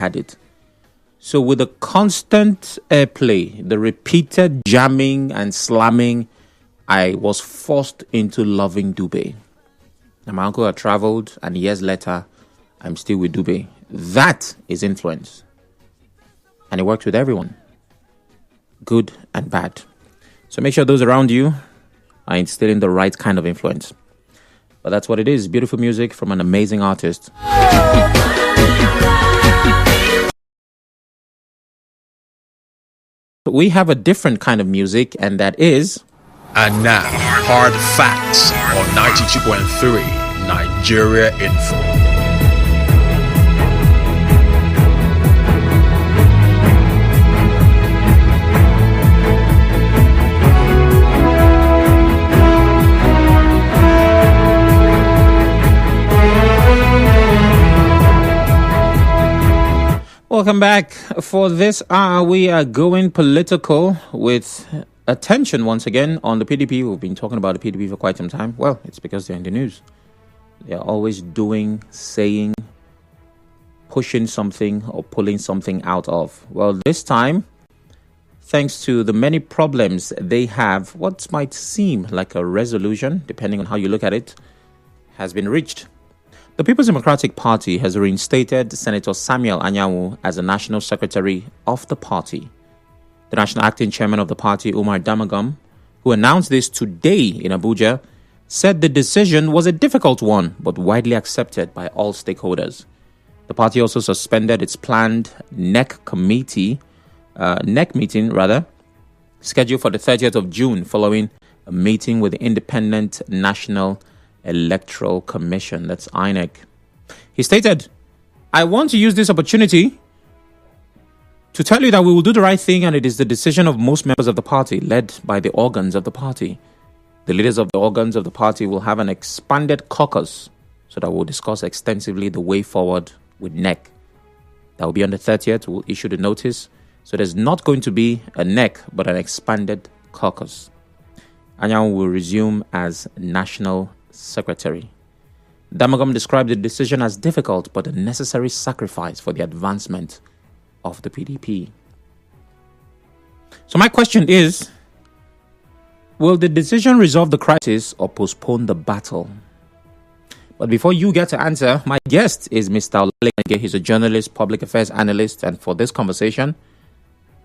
had it. So with the constant airplay, the repeated jamming and slamming, I was forced into loving Dube. And my uncle had traveled, and years later, I'm still with Dube. That is influence. And it works with everyone, good and bad. So make sure those around you are instilling the right kind of influence. But that's what it is. Beautiful music from an amazing artist. We have a different kind of music, and that is... And now, Hard Facts on 92.3 Nigeria Info. Welcome back. For this hour, we are going political with attention once again on the PDP. We've been talking about the PDP for quite some time. Well, it's because they're in the news. They're always doing, saying, pushing something or pulling something out of. Well, this time, thanks to the many problems they have, what might seem like a resolution, depending on how you look at it, has been reached. The People's Democratic Party has reinstated Senator Samuel Anyanwu as the National Secretary of the party. The National Acting Chairman of the party, Umar Damagum, who announced this today in Abuja, said the decision was a difficult one, but widely accepted by all stakeholders. The party also suspended its planned NEC meeting, scheduled for the 30th of June, following a meeting with the Independent National Electoral Commission, that's INEC. He stated, "I want to use this opportunity to tell you that we will do the right thing, and it is the decision of most members of the party, led by the organs of the party. The leaders of the organs of the party will have an expanded caucus so that we'll discuss extensively the way forward with NEC. That will be on the 30th. We'll issue the notice. So there's not going to be a NEC, but an expanded caucus. Anyanwu will resume as National Secretary." Damagum described the decision as difficult but a necessary sacrifice for the advancement of the PDP. So my question is, will the decision resolve the crisis or postpone the battle? But before you get to answer, my guest is Mr. Olalekan. He's a journalist, public affairs analyst, and for this conversation,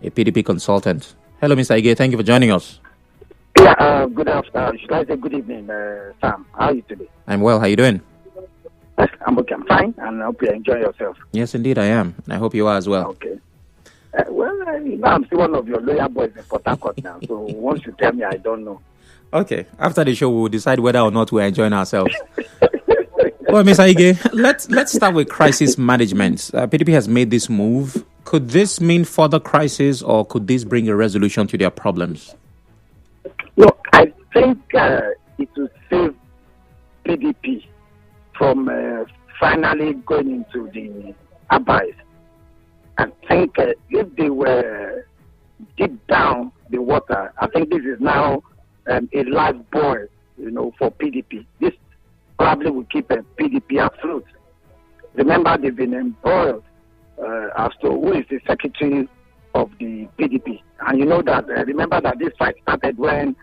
a PDP consultant. Hello, Mr. Ige. Thank you for joining us. Yeah, good afternoon. Should I say good evening, Sam? How are you today? I'm well. How are you doing? I'm okay. I'm fine, and I hope you enjoy yourself. Yes, indeed, I am. And I hope you are as well. Okay. I'm still one of your lawyer boys in Port Harcourt now, so once you tell me, I don't know. Okay. After the show, we'll decide whether or not we're enjoying ourselves. Well, Mr. Ige, let's start with crisis management. PDP has made this move. Could this mean further crisis, or could this bring a resolution to their problems? Look, I think it will save PDP from finally going into the abyss. I think if they were deep down the water, I think this is now a live buoy, for PDP. This probably will keep PDP afloat. Remember, they've been embroiled as to who is the secretary of the PDP. And you know that, remember that this fight started when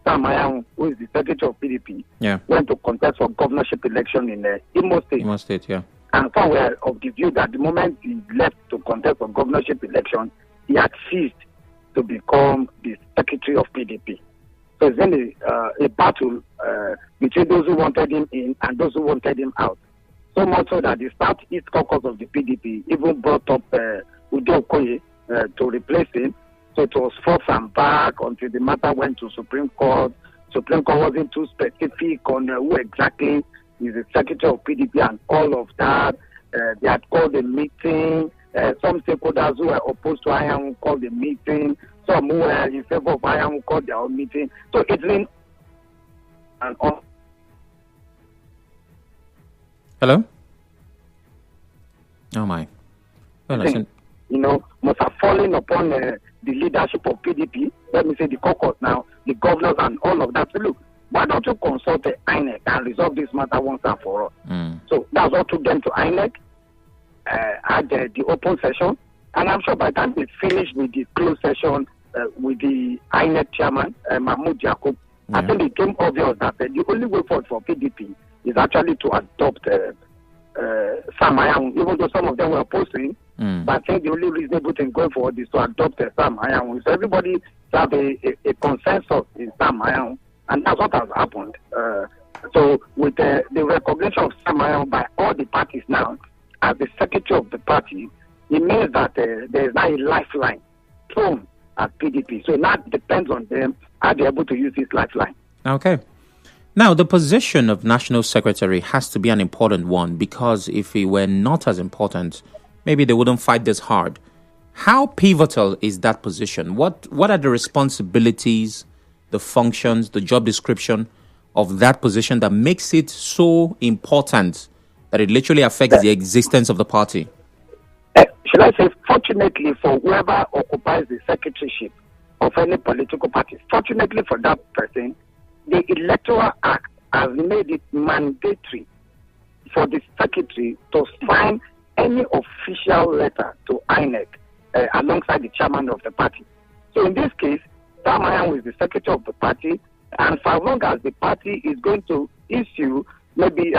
Sam Anyanwu, who is the secretary of PDP, went to contest for governorship election in Imo State. Imo State, yeah. And some were of the view that the moment he left to contest for governorship election, he had ceased to become the secretary of PDP. So it's then a battle between those who wanted him in and those who wanted him out. So much so that the Southeast caucus of the PDP even brought up Udo Okoye to replace him. So it was forth and back until the matter went to Supreme Court. Supreme Court wasn't too specific on who exactly is the secretary of PDP and all of that. They had called a meeting. Some stakeholders who were opposed to Anyanwu called a meeting. Some who were in favor of Anyanwu called their own meeting. So it's been an on. Hello? Oh my. Well, must have fallen upon the leadership of PDP, let me say the caucus now, the governors and all of that. So look, why don't you consult the INEC and resolve this matter once and for all? So that's what took them to INEC. had the open session, and I'm sure by the time they finish with the closed session with the INEC chairman, Mahmoud Yakub, I think it became obvious that the only way forward for PDP is actually to adopt Sam Anyanwu, even though some of them were opposing. But I think the only reasonable thing going forward is to adopt Sam Anyanwu. So everybody have a consensus in Sam Anyanwu, and that's what has happened. So with the recognition of Sam Anyanwu by all the parties now as the secretary of the party, it means that there is now a lifeline thrown at PDP. So now it depends on them how they're able to use this lifeline. Okay. Now, the position of National Secretary has to be an important one, because if it were not as important, maybe they wouldn't fight this hard. How pivotal is that position? What are the responsibilities, the functions, the job description of that position that makes it so important that it literally affects the existence of the party? Should I say, fortunately for whoever occupies the secretaryship of any political party, fortunately for that person, the Electoral Act has made it mandatory for the secretary to sign any official letter to INEC alongside the chairman of the party. So in this case, Sam Anyanwu is the secretary of the party, and for as long as the party is going to issue maybe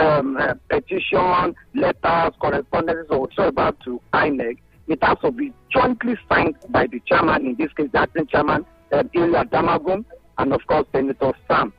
petition, letters, correspondences, or whatsoever to INEC, it has to be jointly signed by the chairman, in this case the acting chairman, Ilya Damagum, and of course Senator Sam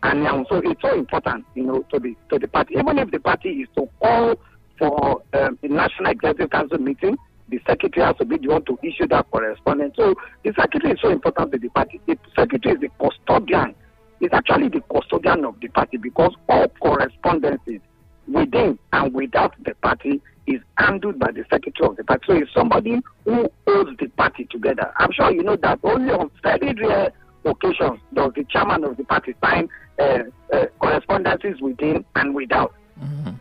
Anyanwu. So it's so important, to the party. Even if the party is to call for the National Executive Council meeting, the secretary has to be the one to issue that correspondence. So the secretary is so important to the party. The secretary is the custodian. It's actually the custodian of the party, because all correspondences within and without the party is handled by the secretary of the party. So it's somebody who holds the party together. I'm sure you know that only on very rare occasions does the chairman of the party sign correspondences within and without. Mm-hmm.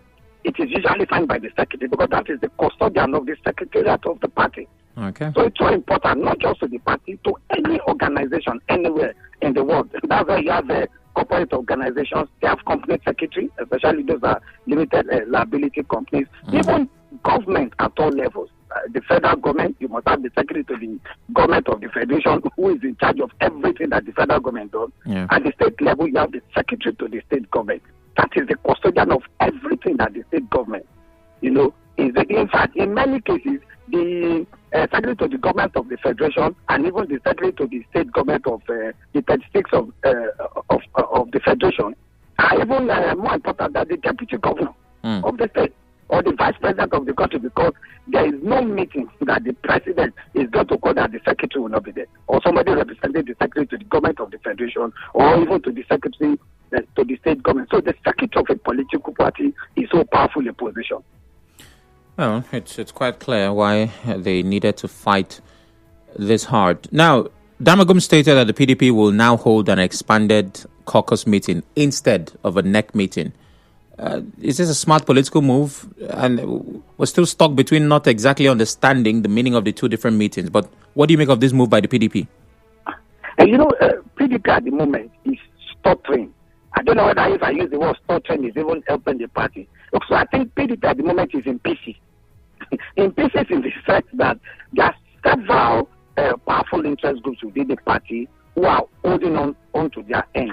It is usually signed by the secretary, because that is the custodian of the secretariat of the party. Okay. So it's so important, not just to the party, to any organization anywhere in the world. That's why you have corporate organizations, they have company secretary, especially those are limited liability companies. Mm-hmm. Even government at all levels. The federal government, you must have the secretary to the government of the federation, who is in charge of everything that the federal government does. Yeah. At the state level, you have the secretary to the state government. That is the custodian of everything that the state government, in fact, in many cases, the secretary to the government of the federation and even the secretary to the state government of the 36 of the federation are even more important than the deputy governor of the state or the vice president of the country, because there is no meeting that the president is going to call that the secretary will not be there, or somebody representing the secretary to the government of the federation, or even to the secretary to the state government. So the secretary of a political party is so powerful a position. Well, it's quite clear why they needed to fight this hard. Now, Damagum stated that the PDP will now hold an expanded caucus meeting instead of a NEC meeting. Is this a smart political move? And we're still stuck between not exactly understanding the meaning of the two different meetings. But what do you make of this move by the PDP? PDP at the moment is stuttering. I don't know whether if I use the word stuttering is even helping the party. So I think PDP at the moment is in pieces. In pieces in the sense that there are several powerful interest groups within the party who are holding on to their end.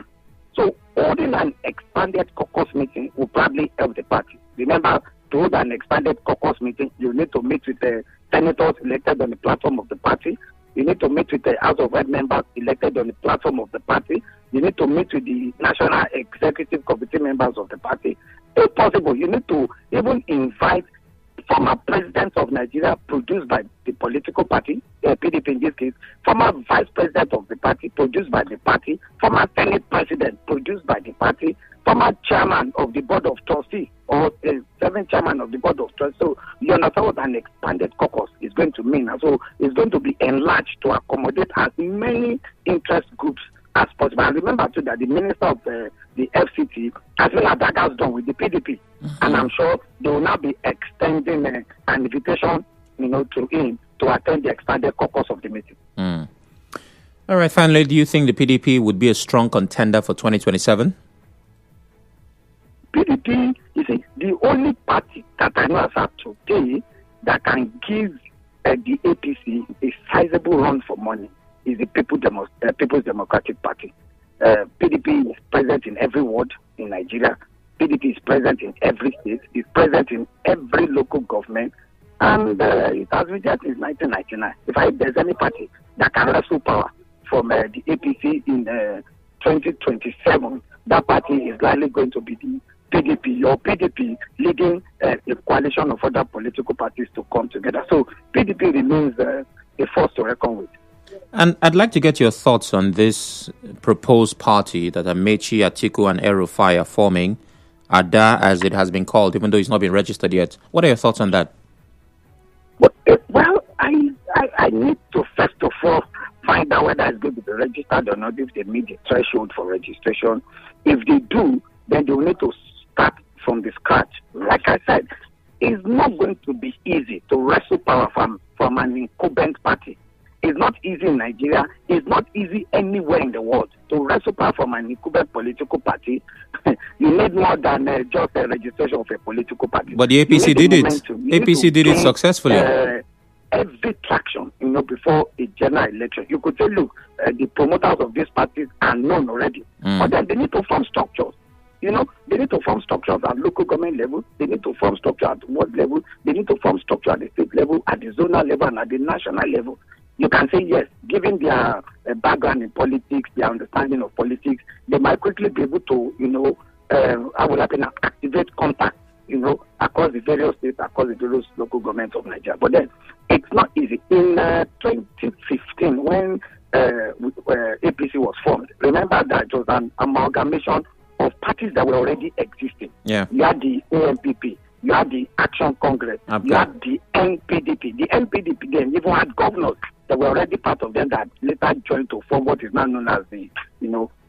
So holding an expanded caucus meeting will probably help the party. Remember, to hold an expanded caucus meeting, you need to meet with the senators elected on the platform of the party. You need to meet with the House of Rep members elected on the platform of the party. You need to meet with the National Executive Committee members of the party. If possible, you need to even invite former presidents of Nigeria produced by the political party, PDP in this case, former vice president of the party produced by the party, former Senate president produced by the party, former chairman of the board of trustees or seventh chairman of the board of trustees. So you understand what an expanded caucus is going to mean. And so it's going to be enlarged to accommodate as many interest groups as possible. And remember too that the minister of the FCT has been at that house done with the PDP. Mm-hmm. And I'm sure they will now be extending an invitation, to him to attend the expanded caucus of the meeting. Mm. All right, finally, do you think the PDP would be a strong contender for 2027? PDP is the only party that I know as of today that can give the APC a sizable run for money is the People's Democratic Party. PDP is present in every ward in Nigeria. PDP is present in every state. It's present in every local government. And it has been there since 1999. If there's any party that can wrestle power from the APC in 2027, that party is likely going to be the PDP, or PDP leading a coalition of other political parties to come together. So PDP remains a force to reckon with. And I'd like to get your thoughts on this proposed party that Amechi, Atiku, and El-Rufai are forming, ADA as it has been called, even though it's not been registered yet. What are your thoughts on that? Well, I need to first of all find out whether it's going to be registered or not, if they meet the threshold for registration. If they do, then they will need to start from the scratch. Like I said, it's not going to be easy to wrestle power from an incumbent party. It's not easy in Nigeria. It's not easy anywhere in the world to wrestle power from an incumbent political party. You need more than just a registration of a political party. But the APC did it. APC did it successfully. Every traction, before a general election. You could say, look, the promoters of these parties are known already. But then they need to form structures. They need to form structures at local government level. They need to form structure at ward level. They need to form structure at the state level, at the zonal level, and at the national level. You can say yes, given their background in politics, their understanding of politics, they might quickly be able to, activate contact, across the various states, across the various local governments of Nigeria. But then it's not easy. In 2015, when APC was formed, remember that it was an amalgamation of parties that were already existing. Yeah. You had the ANPP, you had the Action Congress, you had the NPDP. The NPDP then even had governors that were already part of them that later joined to form what is now known as the,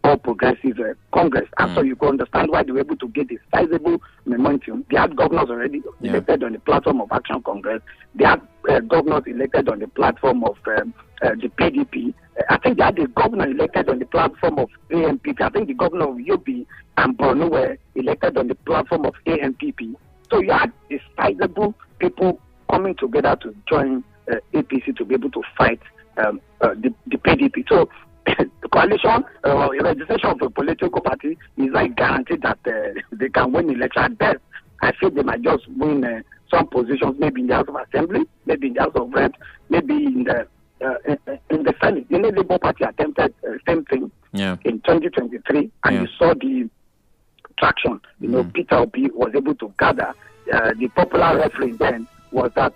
All Progressive Congress. And so you can understand why they were able to get a sizable momentum. They had governors already elected on the platform of Action Congress. They had governors elected on the platform of the PDP. I think they had the governor elected on the platform of ANPP. I think the governor of Yobe and Borno were elected on the platform of ANPP. So you had the sizable people coming together to join APC to be able to fight the PDP. So the coalition or registration of a political party is like guaranteed that they can win election. At best, I feel they might just win some positions, maybe in the House of Assembly, maybe in the House of Reps, maybe in the Senate. The Labour Party attempted same thing in 2023, and you saw the traction. Peter Obi was able to gather. The popular reference then was that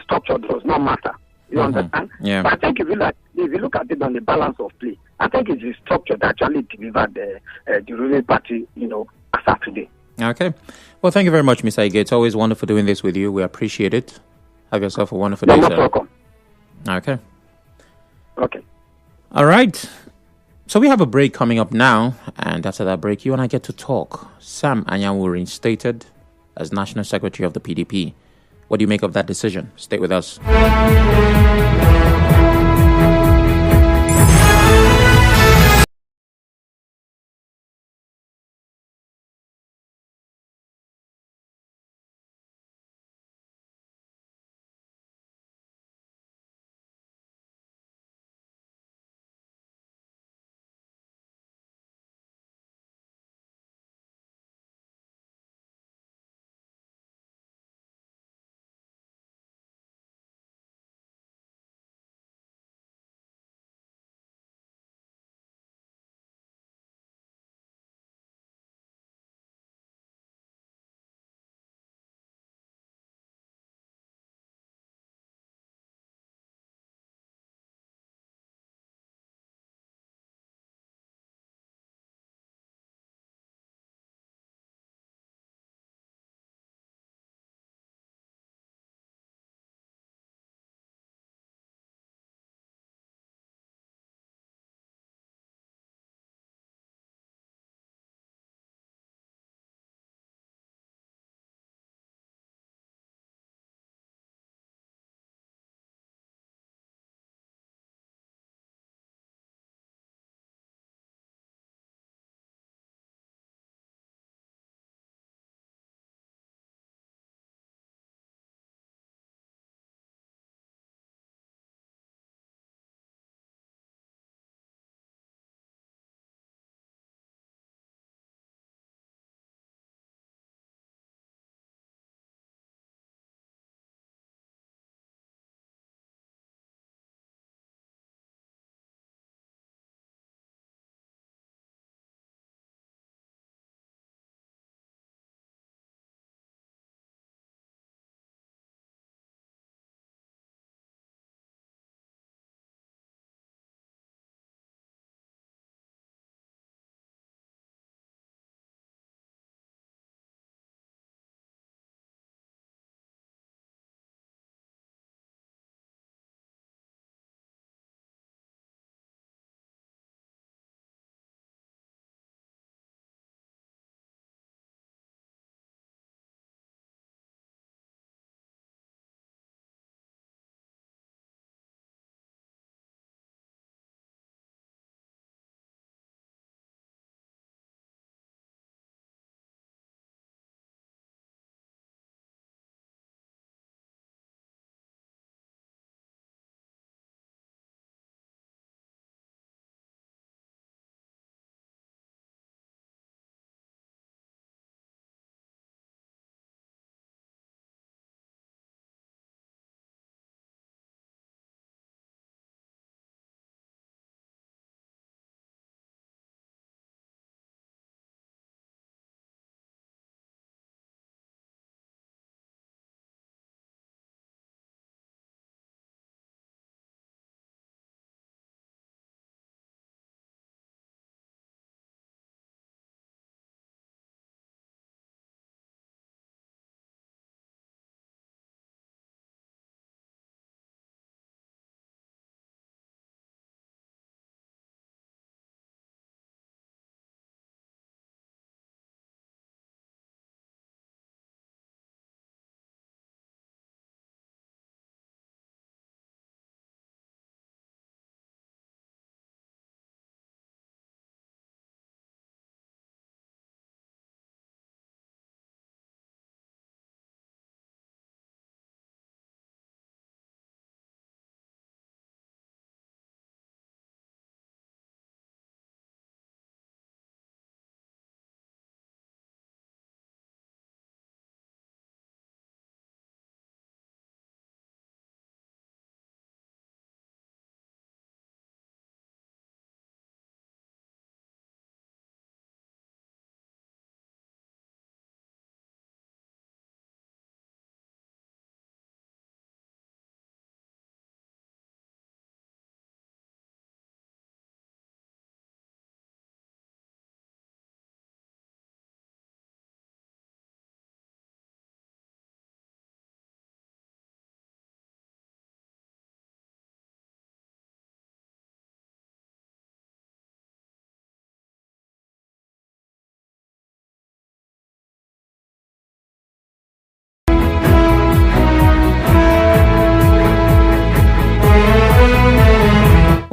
structure does not matter. You understand? Yeah. But I think if you look at it on the balance of play, I think it's the structure that actually delivered the ruling party, as of today. Okay. Well, thank you very much, Mr. Ige. It's always wonderful doing this with you. We appreciate it. Have yourself a wonderful day, You're sir. most welcome. Okay. Okay. All right. So we have a break coming up now, and after that break, you and I get to talk. Sam Anyanwu reinstated as National Secretary of the PDP. What do you make of that decision? Stay with us.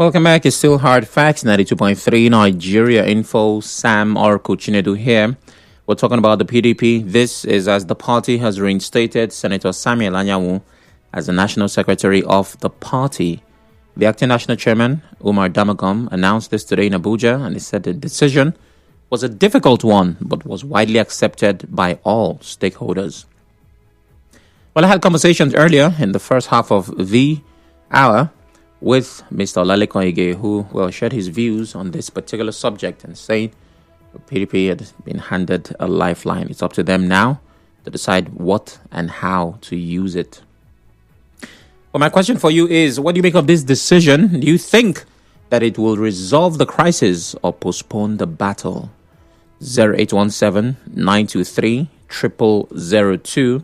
Welcome back. It's still Hard Facts, 92.3 Nigeria Info. Sam or Kuchinedu here. We're talking about the PDP. This is as the party has reinstated Senator Samuel Anyanwu as the National Secretary of the party. The acting national chairman, Umar Damagum, announced this today in Abuja, and he said the decision was a difficult one, but was widely accepted by all stakeholders. Well, I had conversations earlier in the first half of the hour with Mr. Olalekan, who shared his views on this particular subject and saying the PDP had been handed a lifeline. It's up to them now to decide what and how to use it. Well, my question for you is, what do you make of this decision? Do you think that it will resolve the crisis or postpone the battle? 0817-923-0002,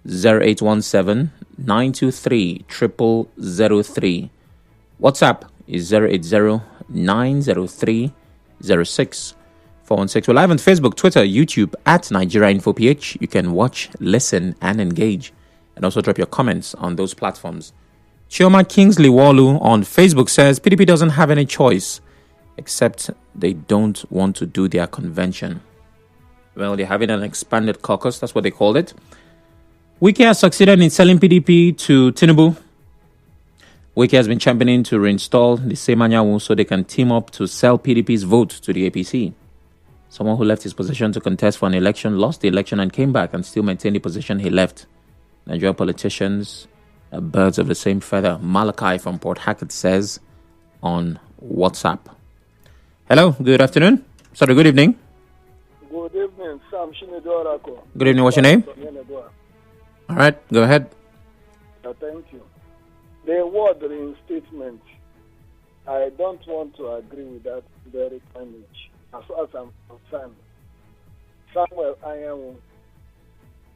0817-923-0003. WhatsApp is 080-903-06-416. We're live on Facebook, Twitter, YouTube at Nigeria Info PH. You can watch, listen, and engage. And also drop your comments on those platforms. Chioma Kingsley Walu on Facebook says PDP doesn't have any choice except they don't want to do their convention. Well, they're having an expanded caucus. That's what they called it. Wike has succeeded in selling PDP to Tinubu. Wike has been championing to reinstall the same Anyanwu so they can team up to sell PDP's vote to the APC. Someone who left his position to contest for an election, lost the election and came back and still maintained the position he left. Nigerian politicians are birds of the same feather. Malachi from Port Hackett says on WhatsApp. Hello, good afternoon. Sorry, good evening. Good evening, Sam Shinedorako. Good evening, what's your name? All right, go ahead. Thank you. The word reinstatement, I don't want to agree with that very image. As far as I'm concerned, Samuel Anyanwu,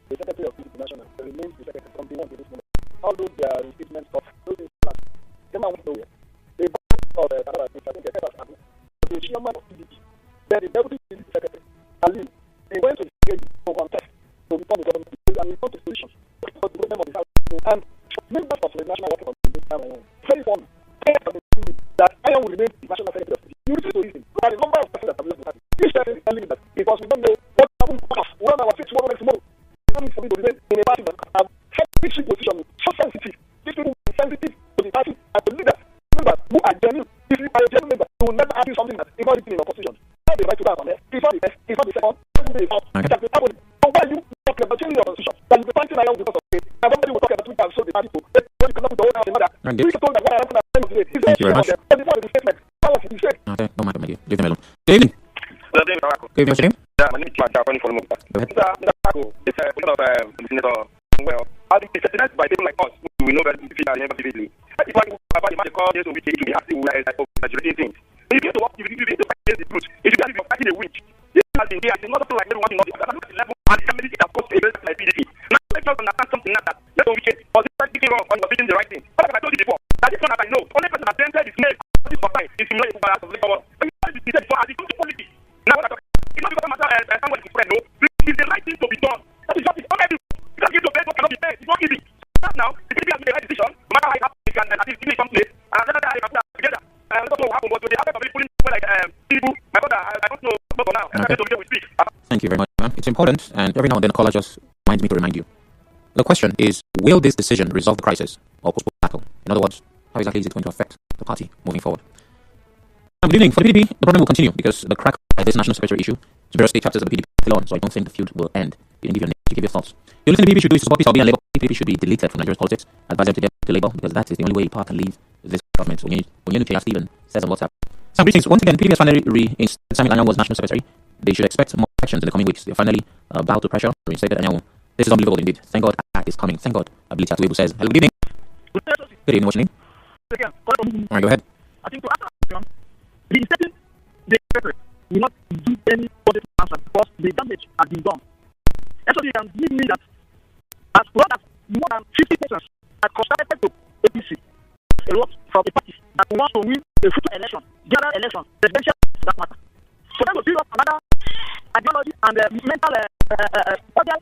the Secretary of the National, remains the Secretary from the one to this moment. Although there are reinstatements of those instruments, they might want to nowhere. They both of the I think the Secretary the chairman of PDP, then the Deputy Secretary, Ali, they went to the stage to contest to become the government and we got the solution for the problem of the South. And members of the National Working on this time, very fond, that Iron will remain the National Secretary of PDP. You need to listen. There are a number of persons that have left the party. This person is telling me that because we don't know what happened to us, we don't know our fix tomorrow next tomorrow. For me to remain in a party that have leadership position so sensitive. These people will be sensitive to the party and to leaders who are genuine. If you are a genuine member, you will never argue something that is not written in your constitution. That's the right to that on there. It's not the best, it's not the second, it's not the fourth. It has been happening. So why you talking about changing your constitution? That you be fighting around because of it. And somebody will talk about we can show the party to. When you cannot put the whole house in order. You told that what happened at the end of the day. Thank you very much. Before the statement, how was it said? Okay, don't mind you. Leave them alone. Good evening. Good evening, Marco. Good evening, what's your name? Yeah, my name is Marco. I'm from Mumbai. Go ahead. Mr. Marco, it's a lot of Senator well. I think it's recognized by people like us who know very vividly. If I about the call this week, it will be asking who is exaggerating things. If you have to walk, if you have to fight the truth, if you have to fight the witch, this has been there. It's not something like everyone in the level and the community that goes to a place like PDP. Now, let's just understand something now that let's we can or this thinking wrong or you're doing the right thing. But like I told you before, that this one that I know, only person that entered this name this for time is similar to the of labor. When you have to be said before, as it comes to politics, now what I'm talking, it's not because I'm someone is friend, no. It's the right thing to be done. That is just it. Don't let you. You can't give your best what cannot be fair. It's not easy. Now, the PDP has made the right decision, no matter how it happens, it can at least give me some place, and another time I can put that together. I don't know what happened, but the aspect of it pulling people like people, my brother, I don't know for now. Okay. We speak. Thank you very much, man. It's important, and every now and then a caller just reminds me to remind you. The question is, will this decision resolve the crisis or postpone the battle? In other words, how exactly is it going to affect the party moving forward? Good evening. For the PDP, the problem will continue because the crack by this national secretary issue to various state chapters of the PDP still on, so I don't think the feud will end. You didn't give your name, you give your thoughts. The only thing the PDP should do is support peace, and Labour. PDP should be deleted from Nigeria's politics. Advise them to get to Labour because that is the only way power can leave this government. When you know Stephen says on WhatsApp. Some greetings. Once again, PDP has finally reinstated Samuel Anyanwu as national secretary. They should expect more actions in the coming weeks. They are finally bow to pressure. Reinstated Anyanwu. This is unbelievable indeed. Thank God it's coming. Thank God. Ability Atuebu says. Hello, good evening. Good evening. What's your name? All right, go ahead. I think to answer the question, reinstating the secretary will not do any positive answer because the damage has been done. Actually, you can give me that as well as more than 50 persons that contributed to APC a lot from a party that wants to win a future election, general election, presidential for that matter. For them to build up another ideology and mental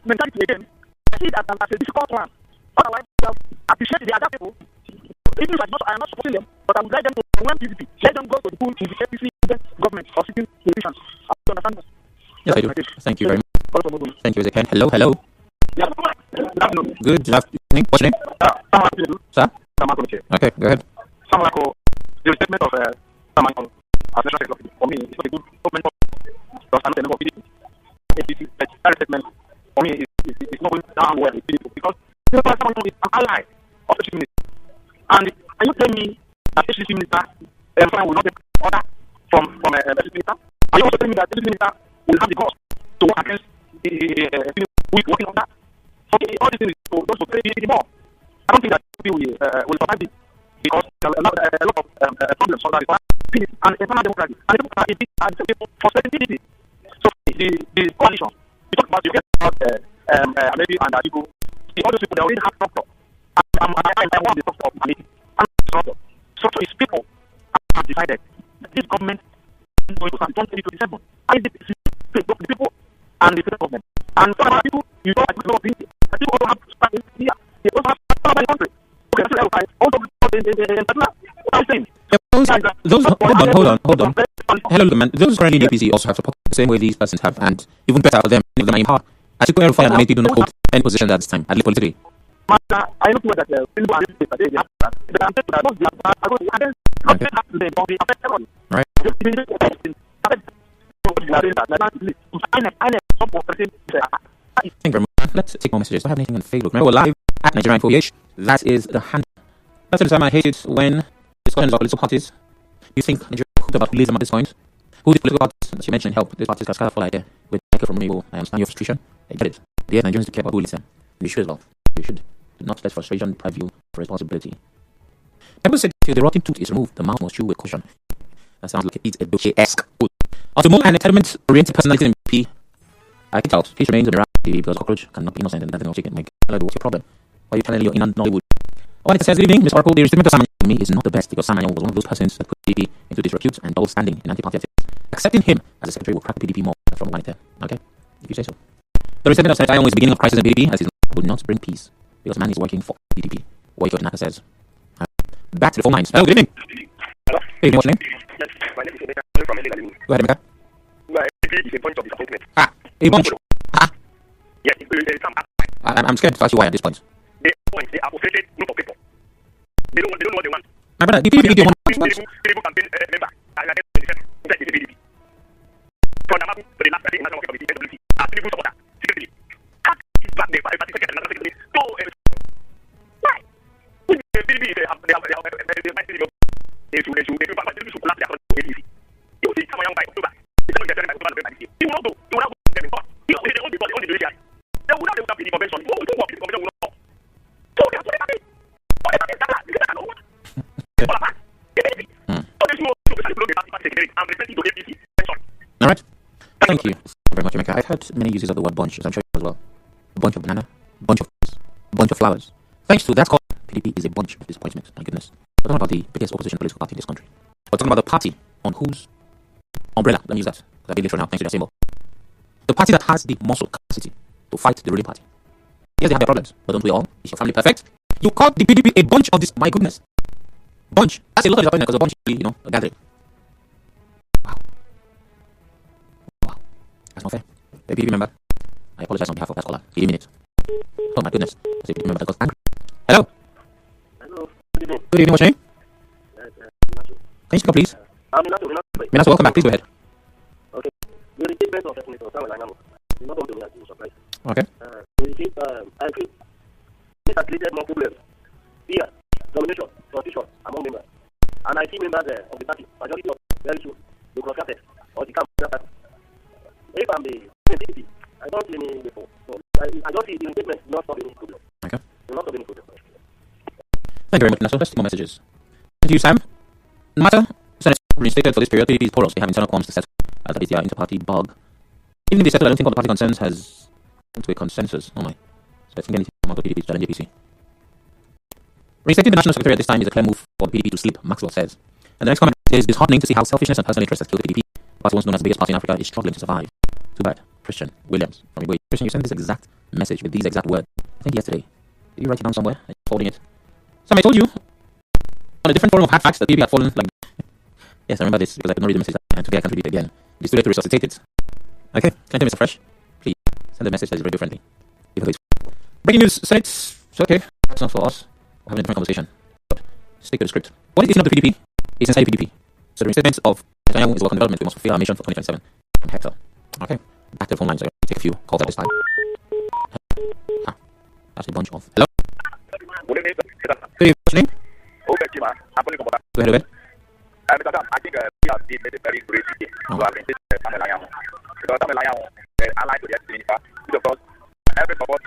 mentality again, I see that as a difficult one. Otherwise, I appreciate the other people. Even if I am not supporting them, but I would like them to when PDP, let them go to the pool in the APC government or sitting politicians. I don't understand that. Yes, I do. Thank you very much. Thank you, Ezekiel. Hello, hello. Yeah. Good afternoon. Good afternoon. What's your name? Sir? Okay, go ahead. The statement of Samuel as national secretary, for me, it's not a good statement because I'm not a member of PDP. That statement, for me, is not going down well with PDP because someone is an ally of the chief minister. And can you tell me that the chief minister will not take order from the chief minister? Are you also telling me that the chief minister will have the cost to work against the who is working on that? So all these things is to pay PDP more. I don't think that people will survive this because there are a lot of problems so that require peace and internal democracy. And the people for certain PDP. So the coalition, we talk about, you get about maybe and people, all those people, they already have structure. I want the structure of committee. And structure is people have decided that this government is going to start 2027. And the people and the federal government. And some other people, you know, like people also have started here. They also have started the country. Okay, that's what I also what I'm saying. Hold on. Hello, man. Those currently in the APC also have support the same way these persons have, and even better for them, many of them are in power. I should go and many people don't hold any position at this time, at least politically. I know that people are they have that. But I'm saying that most Thank you very much. Let's take more messages. Do I have anything on Facebook? Remember, we're live at Nigerian Info PH. That is the handle. That's the time I hate it when discussions about political parties. You think Nigeria is about holism at this point? Who the political parties that you mentioned help? These parties got scattered for idea with Michael from Rainbow. I understand your frustration. I get it. The Nigerians care about holism. You should as well. You should. Do not let frustration deprive you of responsibility. People said if the rotten tooth is removed, the mouth must chew with caution. That sounds like it's a Doche-esque. After more an entitlement-oriented personality in BP, I can tell. Please remains a mirage because cockroach cannot be innocent and nothing else chicken. What's your problem? Why are you telling your inner Nollywood? It says, good evening, Ms. Oracle. The restatement of Sam Anyanwu to me is not the best because Sam Anyanwu was one of those persons that put PDP into disrepute and double standing in anti-party activities. Accepting him as a secretary will crack PDP more from Wanita. Okay? If you say so. The restatement of Senator Anyanwu is the beginning of crisis in PDP as his would not bring peace because man is working for PDP. What Naka says. Back to the phone lines. Hello, good evening. Hello? Hey, what's your name? Yes, my name is Emeka from Olalekan. Go ahead, Emeka. PDP is a bunch of disappointment. A bunch? Yes, I'm scared to ask you why at this point. They are frustrated group of people. They don't know what they want. My brother, the PDP want PDP campaign member. Inside the PDP. From the to the last national committee, SWC, PDP supporter, secretary. Back there, party secretary, national secretary. So, why? The PDP they should collapse their APC. You see, some young guy October. It's not getting October, November. You will not go. You will not go. They only do it. They will not do the convention. You will not convention. Will not. So they are so happy. All right. Thank you very much, Emeka. I've heard many uses of the word bunch, as I'm sure you as well. A bunch of banana, a bunch of peas, a bunch of flowers. Thanks to that call, PDP is a bunch of disappointments. My goodness. We're talking about the biggest opposition political party in this country. We're talking about the party on whose umbrella, let me use that, because I've been literal now, thanks to their symbol. The party that has the muscle capacity to fight the ruling party. Yes, they have their problems, but don't we all? Is your family perfect? You called the PDP a bunch of this. My goodness. Bunch. That's a lot of disappointment because a bunch is really, a gathering. Wow. That's not fair. The PDP member, I apologize on behalf of that caller. Give me a minute. Oh my goodness. That's a PDP member that got angry. Hello. Hello. Good evening, what's your name? Can you speak up, please? Minato, welcome back. Please go ahead. Okay. The restatement of Senator Samuel Anyanwu is not going to be a surprise. Okay. I agree. This has created more problems. Fear, domination, suspicion among members. And I see members of the party, majority of very soon, the cross-carted or the camp party. If I'm the PDP, I don't see any before. So I don't see the restatement not solve any problem. Okay. Not solve any problem. Thank you very much, Minato. Let's take more messages. Thank you, Sam. No matter Senate reinstated for this period, PDP is porous. They have internal qualms to settle as that is their inter-party bug. Even if they settle, I don't think all the party concerns has come to a consensus. Oh my. So I think anything from the PDP to challenge APC. Reinstating the National Secretary at this time is a clear move for the PDP to sleep, Maxwell says. And the next comment is disheartening to see how selfishness and personal interest has killed the PDP. The party once known as the biggest party in Africa is struggling to survive. Too bad. Christian Williams from Igwe. Christian, you sent this exact message with these exact words. I think yesterday. Did you write it down somewhere? I'm holding it. Sam, I told you on a different forum of hard facts that PDP had fallen like Yes, I remember this because I could not read the message and today I can't read it again. The student to resuscitate it. Okay, can you Mr. Fresh? Please send a message that is radio friendly. Breaking news, Senate. It's okay. That's not for us. We're having a different conversation. But stick to the script. What is the issue of the PDP? It's inside the PDP. So the reinstatement of Anyanwu is work on development. We must fulfill our mission for 2027. From Hector. Okay. Back to the phone lines. So take a few calls at this time. That's a bunch of. Hello? Good evening. Good evening. What's your name? Okay, Chima. I'm going to come back. Go ahead. Mr. Sam, I think we have made a very great thing to have been Anyanwu. Because Anyanwu, allied to the minister, because every support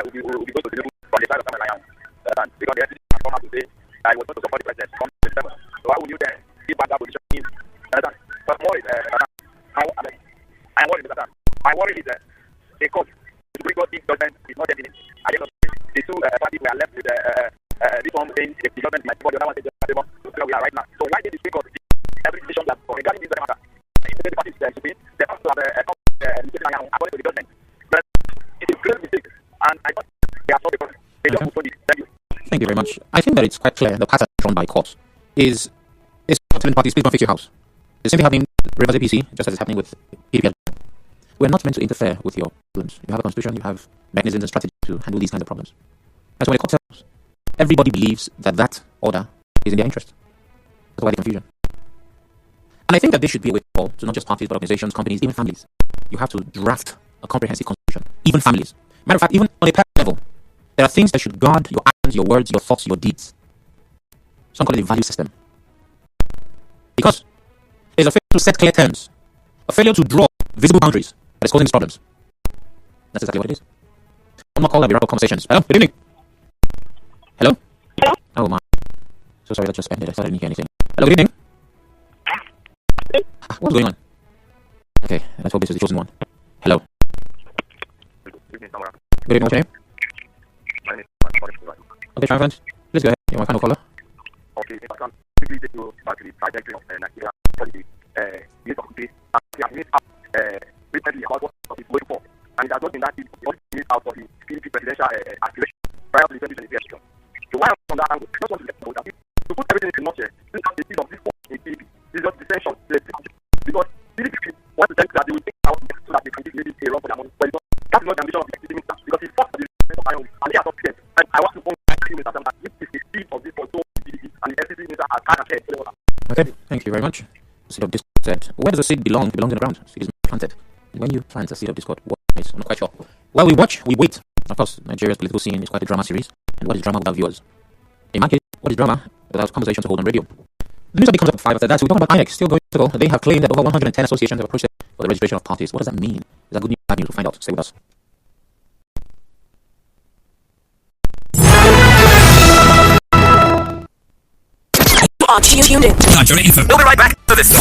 will be going to deliver from the side of Anyanwu. Because the SPDP has come out to say that he was going to support the president from the 7th. So why would you then give back that position to him? But more is, I'm worried, Mr. Sam. My worry is a court. The Supreme Court judgment is not definite. At the end of the two parties we are left with this one saying the judgment might be the other one saying where we are right now. So why did the Supreme Court every decision that regarding this matter? If the parties Supreme, they have to have according to the judgment. But it is a great mistake, and I thought they are solved the problem. They just postponed it. Thank you. Thank you very much. I think that it's quite clear the pattern drawn by courts is telling parties, please don't fix your house. The same thing happening with Rivers APC, just as it's happening with PDP. We're not meant to interfere with your problems. You have a constitution, you have mechanisms and strategies to handle these kinds of problems. That's why the court tells. Everybody believes that order is in their interest. That's why the confusion. And I think that this should be a way call to not just parties, but organizations, companies, even families. You have to draft a comprehensive constitution. Even families. Matter of fact, even on a parent level, there are things that should guard your actions, your words, your thoughts, your deeds. Some call it a value system. Because there's a failure to set clear terms, a failure to draw visible boundaries that is causing these problems. That's exactly what it is. One more call and we wrap up conversations. Hello, good evening. Hello? Hello? Oh my. So sorry, that just ended. I started didn't hear anything. Hello, good evening. What's going on? Okay, let's hope this is the chosen one. Hello. Good evening, Samara. Good evening, what's your name? My name is Okay, try friend. Please go ahead. You're my final caller. Okay, if I can quickly take you back to the trajectory of Nigeria for the list of countries that we have made out recently about what is going for. And it has not been that easy to made out for the PDP presidential aspiration prior to the 2023 election. So why from that angle? I just want to let you know that to put everything into nutshell, this is the seed of this form in PDP. This is just dissension. Because PDP wants to tell you that they will take out so that they can give maybe a run for their money. But that's not the ambition of the executive minister because he fought for the and they are not prepared. And I want to point out to that this is the seed of this control PDP and the executive minister has had a care. Okay, thank you very much. The seed of discord said, where does the seed belong? It belongs in the ground. Seed is planted. And when you plant a seed of discord, what is? I'm not quite sure. Well, we watch, we wait. Of course, Nigeria's political scene is quite a drama series. And what is drama without viewers? In my case, what is drama without conversation to hold on radio? The news becomes up at 5 after that. So we're talking about INEC still going to go. They have claimed that over 110 associations have approached for the registration of parties. What does that mean? Is that good news or bad news? We'll find out. Stay with us. You are tuned in. Nigeria Info. We'll be right back to this.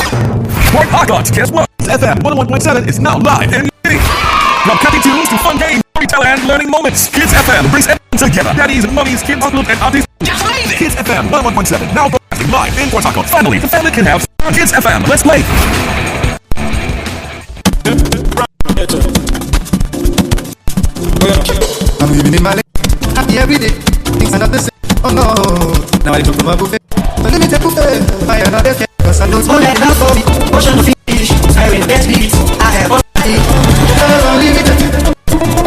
What I got, guess what? FM 101.7 is now live and from catchy tunes to fun games, storytelling and learning moments. Kids FM brings everyone together. Daddies, mummies, kids, uncles, and aunties. Kids FM 101.7 now broadcasting live in Port Harcourt. Finally, the family can have fun. Kids FM. Let's play. I'm living in my life, happy every day. Things are not the same. Oh no, now I took from a buffet. But let me take buffet. I am not there, cause I don't smoke.